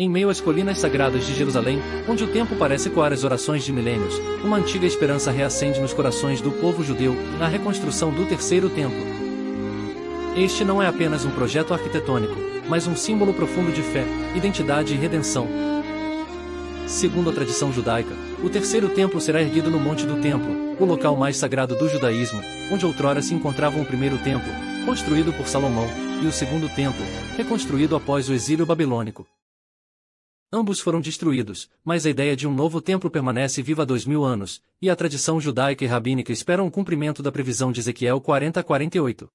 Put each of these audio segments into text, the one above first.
Em meio às colinas sagradas de Jerusalém, onde o tempo parece ecoar as orações de milênios, uma antiga esperança reacende nos corações do povo judeu, na reconstrução do terceiro templo. Este não é apenas um projeto arquitetônico, mas um símbolo profundo de fé, identidade e redenção. Segundo a tradição judaica, o terceiro templo será erguido no Monte do Templo, o local mais sagrado do judaísmo, onde outrora se encontravam o primeiro templo, construído por Salomão, e o segundo templo, reconstruído após o exílio babilônico. Ambos foram destruídos, mas a ideia de um novo templo permanece viva há 2000 anos, e a tradição judaica e rabínica esperam o cumprimento da previsão de Ezequiel 40:48.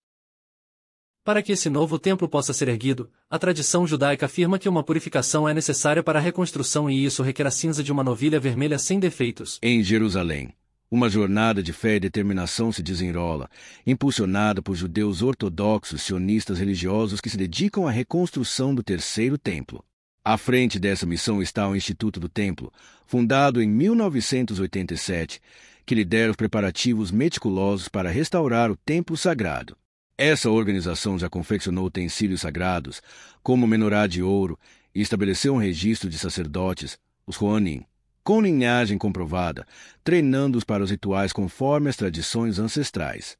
Para que esse novo templo possa ser erguido, a tradição judaica afirma que uma purificação é necessária para a reconstrução e isso requer a cinza de uma novilha vermelha sem defeitos. Em Jerusalém, uma jornada de fé e determinação se desenrola, impulsionada por judeus ortodoxos sionistas religiosos que se dedicam à reconstrução do terceiro templo. À frente dessa missão está o Instituto do Templo, fundado em 1987, que lidera os preparativos meticulosos para restaurar o templo sagrado. Essa organização já confeccionou utensílios sagrados, como o menorá de ouro, e estabeleceu um registro de sacerdotes, os Kohanim, com linhagem comprovada, treinando-os para os rituais conforme as tradições ancestrais.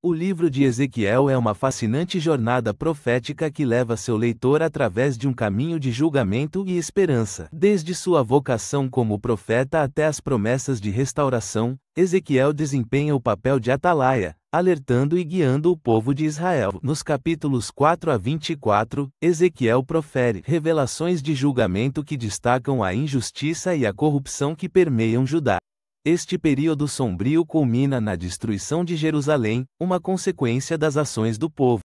O livro de Ezequiel é uma fascinante jornada profética que leva seu leitor através de um caminho de julgamento e esperança. Desde sua vocação como profeta até as promessas de restauração, Ezequiel desempenha o papel de atalaia, alertando e guiando o povo de Israel. Nos capítulos 4 a 24, Ezequiel profere revelações de julgamento que destacam a injustiça e a corrupção que permeiam Judá. Este período sombrio culmina na destruição de Jerusalém, uma consequência das ações do povo.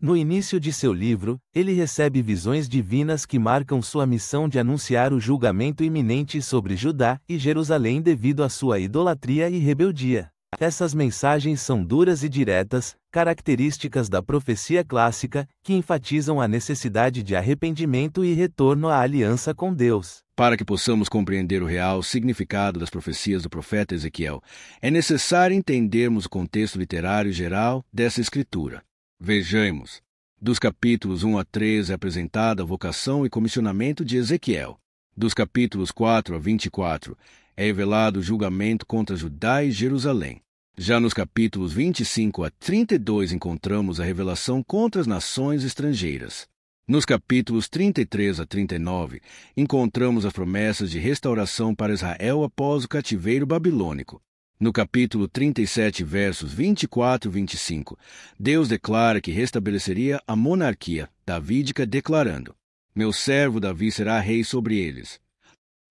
No início de seu livro, ele recebe visões divinas que marcam sua missão de anunciar o julgamento iminente sobre Judá e Jerusalém devido à sua idolatria e rebeldia. Essas mensagens são duras e diretas, características da profecia clássica, que enfatizam a necessidade de arrependimento e retorno à aliança com Deus. Para que possamos compreender o real significado das profecias do profeta Ezequiel, é necessário entendermos o contexto literário geral dessa escritura. Vejamos. Dos capítulos 1 a 3 é apresentada a vocação e comissionamento de Ezequiel. Dos capítulos 4 a 24 é revelado o julgamento contra Judá e Jerusalém. Já nos capítulos 25 a 32 encontramos a revelação contra as nações estrangeiras. Nos capítulos 33 a 39, encontramos as promessas de restauração para Israel após o cativeiro babilônico. No capítulo 37, versos 24 e 25, Deus declara que restabeleceria a monarquia davídica, declarando: "Meu servo Davi será rei sobre eles."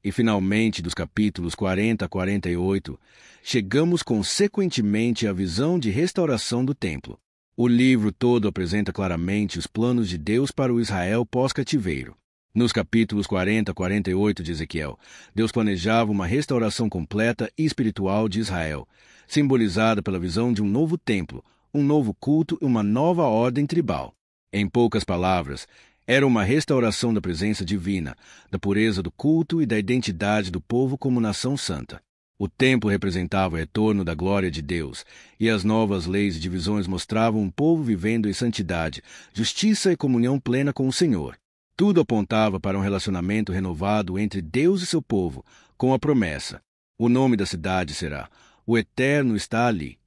E finalmente, dos capítulos 40 a 48, chegamos consequentemente à visão de restauração do templo. O livro todo apresenta claramente os planos de Deus para o Israel pós-cativeiro. Nos capítulos 40 a 48 de Ezequiel, Deus planejava uma restauração completa e espiritual de Israel, simbolizada pela visão de um novo templo, um novo culto e uma nova ordem tribal. Em poucas palavras, era uma restauração da presença divina, da pureza do culto e da identidade do povo como nação santa. O templo representava o retorno da glória de Deus, e as novas leis e divisões mostravam um povo vivendo em santidade, justiça e comunhão plena com o Senhor. Tudo apontava para um relacionamento renovado entre Deus e seu povo, com a promessa: o nome da cidade será "O Eterno está ali."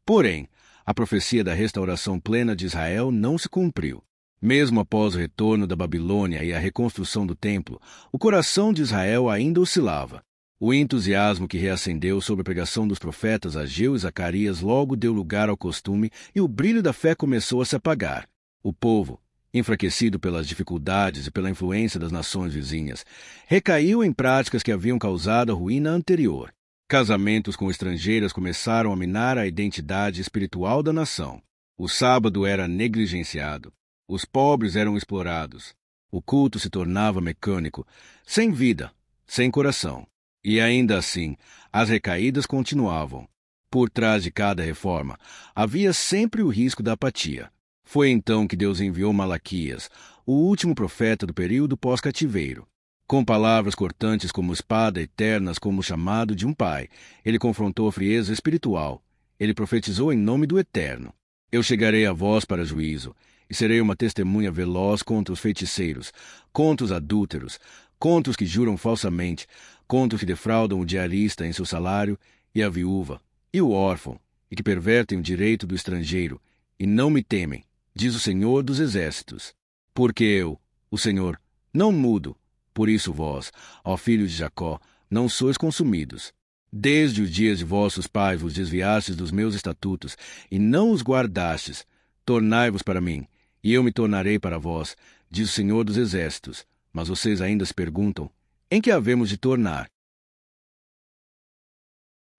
Porém, a profecia da restauração plena de Israel não se cumpriu. Mesmo após o retorno da Babilônia e a reconstrução do templo, o coração de Israel ainda oscilava. O entusiasmo que reacendeu sob a pregação dos profetas Ageu e Zacarias logo deu lugar ao costume e o brilho da fé começou a se apagar. O povo, enfraquecido pelas dificuldades e pela influência das nações vizinhas, recaiu em práticas que haviam causado a ruína anterior. Casamentos com estrangeiras começaram a minar a identidade espiritual da nação. O sábado era negligenciado. Os pobres eram explorados. O culto se tornava mecânico, sem vida, sem coração. E ainda assim, as recaídas continuavam. Por trás de cada reforma, havia sempre o risco da apatia. Foi então que Deus enviou Malaquias, o último profeta do período pós-cativeiro. Com palavras cortantes como espada, eternas como o chamado de um pai, ele confrontou a frieza espiritual, Ele profetizou em nome do Eterno. Eu chegarei a vós para juízo, e serei uma testemunha veloz contra os feiticeiros, contra os adúlteros, contra os que juram falsamente, contra os que defraudam o diarista em seu salário, e a viúva, e o órfão, e que pervertem o direito do estrangeiro, e não me temem, diz o Senhor dos Exércitos. Porque eu, o Senhor, não mudo, por isso vós, ó filhos de Jacó, não sois consumidos. Desde os dias de vossos pais vos desviastes dos meus estatutos, e não os guardastes. Tornai-vos para mim, e eu me tornarei para vós, diz o Senhor dos Exércitos. Mas vocês ainda se perguntam, em que havemos de tornar?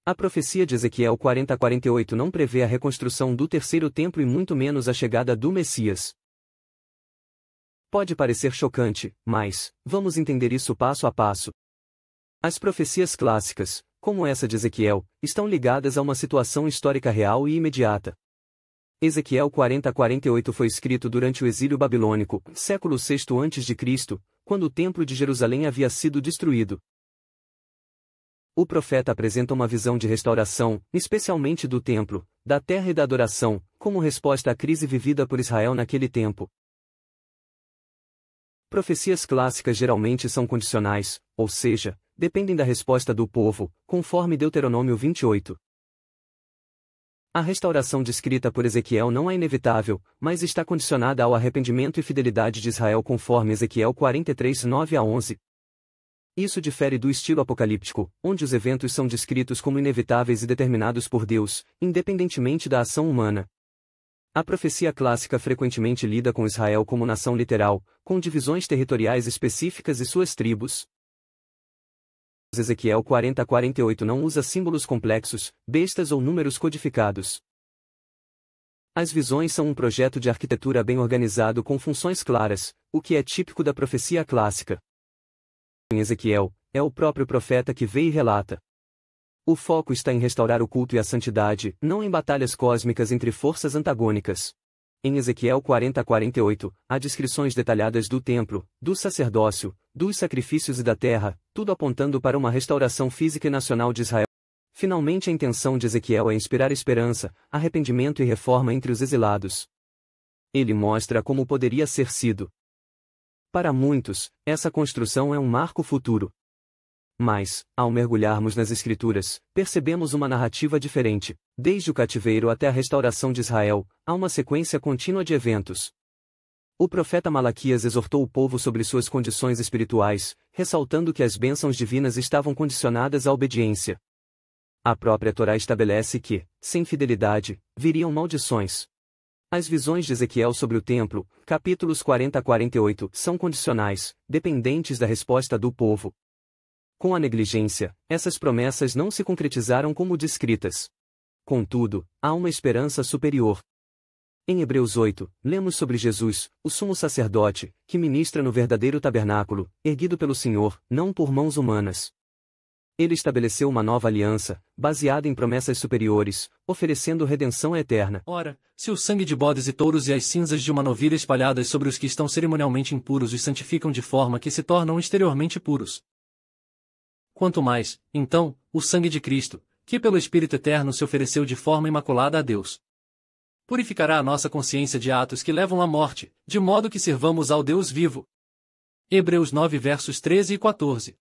A profecia de Ezequiel 40:48 não prevê a reconstrução do terceiro templo e muito menos a chegada do Messias. Pode parecer chocante, mas vamos entender isso passo a passo. As profecias clássicas, como essa de Ezequiel, estão ligadas a uma situação histórica real e imediata. Ezequiel 40:48 foi escrito durante o exílio babilônico, século VI a.C., quando o Templo de Jerusalém havia sido destruído. O profeta apresenta uma visão de restauração, especialmente do templo, da terra e da adoração, como resposta à crise vivida por Israel naquele tempo. Profecias clássicas geralmente são condicionais, ou seja, dependem da resposta do povo, conforme Deuteronômio 28. A restauração descrita por Ezequiel não é inevitável, mas está condicionada ao arrependimento e fidelidade de Israel conforme Ezequiel 43:9-11. Isso difere do estilo apocalíptico, onde os eventos são descritos como inevitáveis e determinados por Deus, independentemente da ação humana. A profecia clássica frequentemente lida com Israel como nação literal, com divisões territoriais específicas e suas tribos. Ezequiel 40:48 não usa símbolos complexos, bestas ou números codificados. As visões são um projeto de arquitetura bem organizado com funções claras, o que é típico da profecia clássica. Em Ezequiel, é o próprio profeta que vê e relata. O foco está em restaurar o culto e a santidade, não em batalhas cósmicas entre forças antagônicas. Em Ezequiel 40:48, há descrições detalhadas do templo, do sacerdócio, dos sacrifícios e da terra, tudo apontando para uma restauração física e nacional de Israel. Finalmente, a intenção de Ezequiel é inspirar esperança, arrependimento e reforma entre os exilados. Ele mostra como poderia ser sido. Para muitos, essa construção é um marco futuro. Mas, ao mergulharmos nas Escrituras, percebemos uma narrativa diferente. Desde o cativeiro até a restauração de Israel, há uma sequência contínua de eventos. O profeta Malaquias exortou o povo sobre suas condições espirituais, ressaltando que as bênçãos divinas estavam condicionadas à obediência. A própria Torá estabelece que, sem fidelidade, viriam maldições. As visões de Ezequiel sobre o templo, capítulos 40-48, são condicionais, dependentes da resposta do povo. Com a negligência, essas promessas não se concretizaram como descritas. Contudo, há uma esperança superior. Em Hebreus 8, lemos sobre Jesus, o sumo sacerdote, que ministra no verdadeiro tabernáculo, erguido pelo Senhor, não por mãos humanas. Ele estabeleceu uma nova aliança, baseada em promessas superiores, oferecendo redenção eterna. Ora, se o sangue de bodes e touros e as cinzas de uma novilha espalhadas sobre os que estão cerimonialmente impuros os santificam de forma que se tornam exteriormente puros. Quanto mais, então, o sangue de Cristo, que pelo Espírito Eterno se ofereceu de forma imaculada a Deus, purificará a nossa consciência de atos que levam à morte, de modo que sirvamos ao Deus vivo. Hebreus 9 versos 13 e 14.